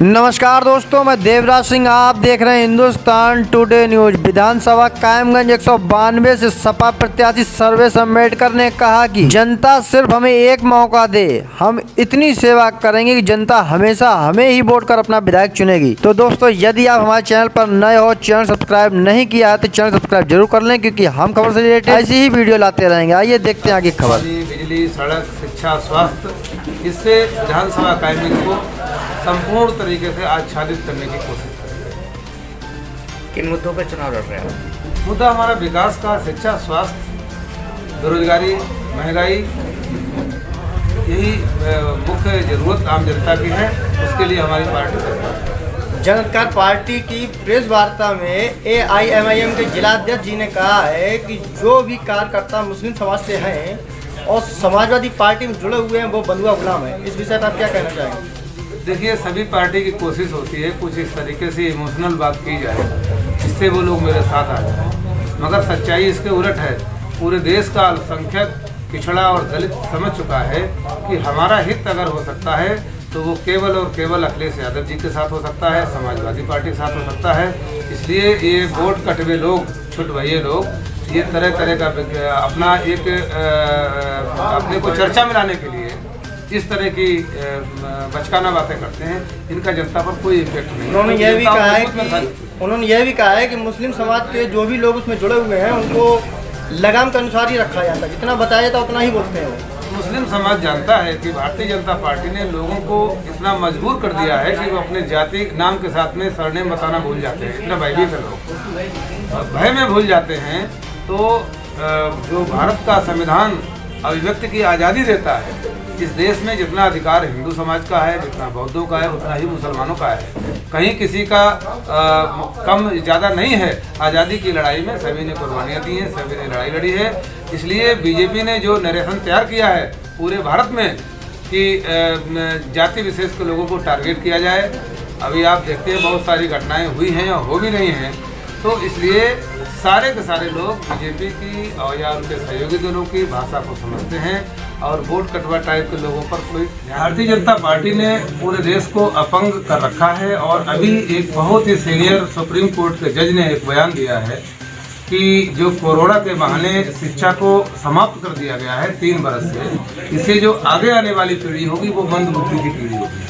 नमस्कार दोस्तों, मैं देवराज सिंह। आप देख रहे हैं हिंदुस्तान टुडे न्यूज। विधानसभा कायमगंज 192 से सपा प्रत्याशी सर्वेश अम्बेडकर ने कहा कि जनता सिर्फ हमें एक मौका दे, हम इतनी सेवा करेंगे कि जनता हमेशा हमें ही वोट कर अपना विधायक चुनेगी। तो दोस्तों, यदि आप हमारे चैनल पर नए हो, चैनल सब्सक्राइब नहीं किया है तो चैनल सब्सक्राइब जरूर कर लें, क्योंकि हम खबर से रिलेटेड ऐसी ही वीडियो लाते रहेंगे। आइए देखते हैं आगे खबर। बिजली, सड़क, शिक्षा, स्वास्थ्य, इससे विधानसभा कायमगंज को संपूर्ण तरीके से आच्छादित करने की कोशिश करेंगे। किन मुद्दों पर चुनाव लड़ रहे हैं? मुद्दा हमारा विकास का, शिक्षा, स्वास्थ्य, बेरोजगारी, महंगाई, यही मुख्य जरूरत आम जनता की है। उसके लिए हमारी पार्टी है। जन अधिकार पार्टी की प्रेस वार्ता में AIMIM के जिलाध्यक्ष जी ने कहा है कि जो भी कार्यकर्ता मुस्लिम समाज से हैं और समाजवादी पार्टी में जुड़े हुए हैं वो बंधुआ गुलाम है। इस विषय पर आप क्या कहना चाहेंगे? देखिए, सभी पार्टी की कोशिश होती है कुछ इस तरीके से इमोशनल बात की जाए जिससे वो लोग मेरे साथ आ जाए, मगर सच्चाई इसके उलट है। पूरे देश का अल्पसंख्यक, पिछड़ा और दलित समझ चुका है कि हमारा हित अगर हो सकता है तो वो केवल और केवल अखिलेश यादव जी के साथ हो सकता है, समाजवादी पार्टी के साथ हो सकता है। इसलिए ये वोट कटवे लोग, छुट भइये लोग, ये तरह तरह का अपना एक अपने को चर्चा में लाने के लिए इस तरह की बचकाना बातें करते हैं। इनका जनता पर कोई इफेक्ट नहीं। उन्होंने यह भी कहा है कि मुस्लिम समाज के जो भी लोग उसमें जुड़े हुए हैं उनको लगाम के अनुसार ही रखा जाता है, जितना बताया था उतना ही बोलते हैं वो। मुस्लिम समाज जानता है कि भारतीय जनता पार्टी ने लोगों को इतना मजबूर कर दिया है कि वो अपने जाति नाम के साथ में सरनेम बताना भूल जाते हैं। इतना भयभीत है लोग, भय में भूल जाते हैं। तो जो भारत का संविधान अभिव्यक्ति की आज़ादी देता है, इस देश में जितना अधिकार हिंदू समाज का है, जितना बौद्धों का है, उतना ही मुसलमानों का है। कहीं किसी का कम ज़्यादा नहीं है। आज़ादी की लड़ाई में सभी ने कुर्बानियाँ दी हैं, सभी ने लड़ाई लड़ी है। इसलिए बीजेपी ने जो नरेशन तैयार किया है पूरे भारत में कि जाति विशेष के लोगों को टारगेट किया जाए, अभी आप देखते हैं बहुत सारी घटनाएँ हुई हैं और हो भी रही हैं। तो इसलिए सारे के सारे लोग बीजेपी की और या उनके सहयोगी दलों की भाषा को समझते हैं और वोट कटवा टाइप के लोगों पर कोई। भारतीय जनता पार्टी ने पूरे देश को अपंग कर रखा है। और अभी एक बहुत ही सीनियर सुप्रीम कोर्ट के जज ने एक बयान दिया है कि जो कोरोना के बहाने शिक्षा को समाप्त कर दिया गया है 3 बरस से, इससे जो आगे आने वाली पीढ़ी होगी वो मंद बुद्धि की पीढ़ी होगी।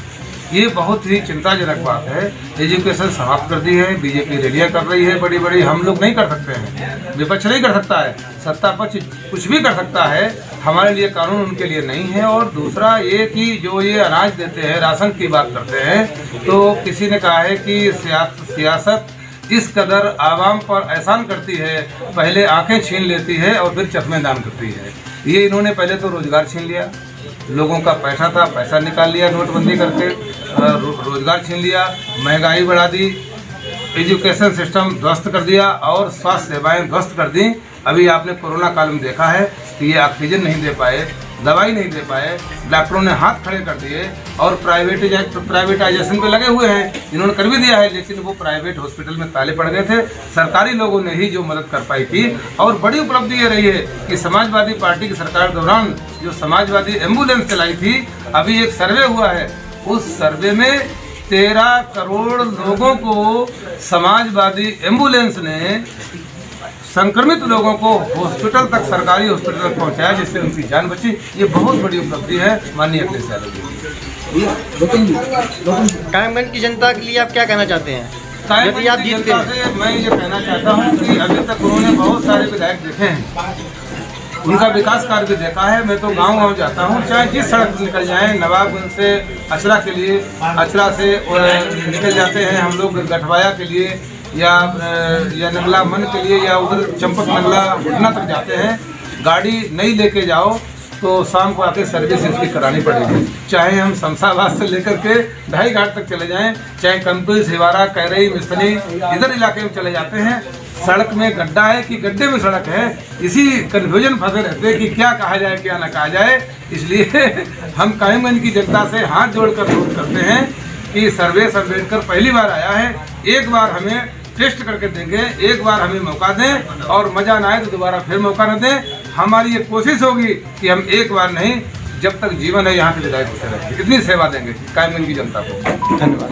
ये बहुत ही चिंताजनक बात है। एजुकेशन समाप्त कर दी है, बीजेपी रैलियां कर रही है बड़ी बड़ी। हम लोग नहीं कर सकते हैं, विपक्ष नहीं कर सकता है, सत्ता पक्ष कुछ भी कर सकता है। हमारे लिए कानून उनके लिए नहीं है। और दूसरा ये कि जो ये अनाज देते हैं, राशन की बात करते हैं, तो किसी ने कहा है कि सियासत इस कदर आवाम पर एहसान करती है, पहले आंखें छीन लेती है और फिर चश्मे दान करती है। ये इन्होंने पहले तो रोजगार छीन लिया, लोगों का पैसा था, पैसा निकाल लिया नोटबंदी करके, रोजगार छीन लिया, महंगाई बढ़ा दी, एजुकेशन सिस्टम ध्वस्त कर दिया और स्वास्थ्य सेवाएं ध्वस्त कर दी। अभी आपने कोरोना काल में देखा है कि ये ऑक्सीजन नहीं दे पाए, दवाई नहीं दे पाए, डॉक्टरों ने हाथ खड़े कर दिए और प्राइवेटाइजेशन पे लगे हुए हैं। इन्होंने कर भी दिया है, लेकिन वो प्राइवेट हॉस्पिटल में ताले पड़ गए थे। सरकारी लोगों ने ही जो मदद कर पाई थी। और बड़ी उपलब्धि ये रही है कि समाजवादी पार्टी की सरकार दौरान जो समाजवादी एम्बुलेंस चलाई थी, अभी एक सर्वे हुआ है, उस सर्वे में 13 करोड़ लोगों को समाजवादी एम्बुलेंस ने संक्रमित लोगों को हॉस्पिटल तक, सरकारी हॉस्पिटल तक पहुंचाया, जिससे उनकी जान बची। ये बहुत बड़ी उपलब्धि है माननीय अखिलेश यादव जी। कायमगंज की जनता के लिए आप क्या कहना चाहते हैं? यदि आप जीतते हैं, मैं ये कहना चाहता हूँ कि अभी तक उन्होंने बहुत सारे विधायक देखे हैं, उनका विकास कार्य भी देखा है। मैं तो गांव जाता हूँ, चाहे जिस सड़क निकल जाएं, नवाबगंज से अचरा के लिए, अचरा से निकल जाते हैं हम लोग गठवाया के लिए या नगला मन के लिए, या उधर चंपक नगला घुटना तक जाते हैं। गाड़ी नहीं लेके जाओ तो शाम को आके सर्विस इसकी करानी पड़ेगी। चाहे हम शमशाबाद से लेकर के ढाई घाट तक चले जाएं, चाहे कंपी, सिवारा, कैरई, मिसनी, इधर इलाके में चले जाते हैं, सड़क में गड्ढा है कि गड्ढे में सड़क है, इसी कन्फ्यूजन फंसे रहते हैं कि क्या कहा जाए क्या ना कहा जाए। इसलिए हम कायमगंज की जनता से हाथ जोड़कर अनुरोध करते हैं कि सर्वेश अम्बेडकर पहली बार आया है, एक बार हमें टेस्ट करके देंगे, एक बार हमें मौका दें और मज़ा ना आए तो दोबारा फिर मौका न दें। हमारी ये कोशिश होगी कि हम एक बार नहीं जब तक जीवन है यहाँ के विधायक होते रहेंगे, इतनी सेवा देंगे कायमगंज की जनता को। धन्यवाद।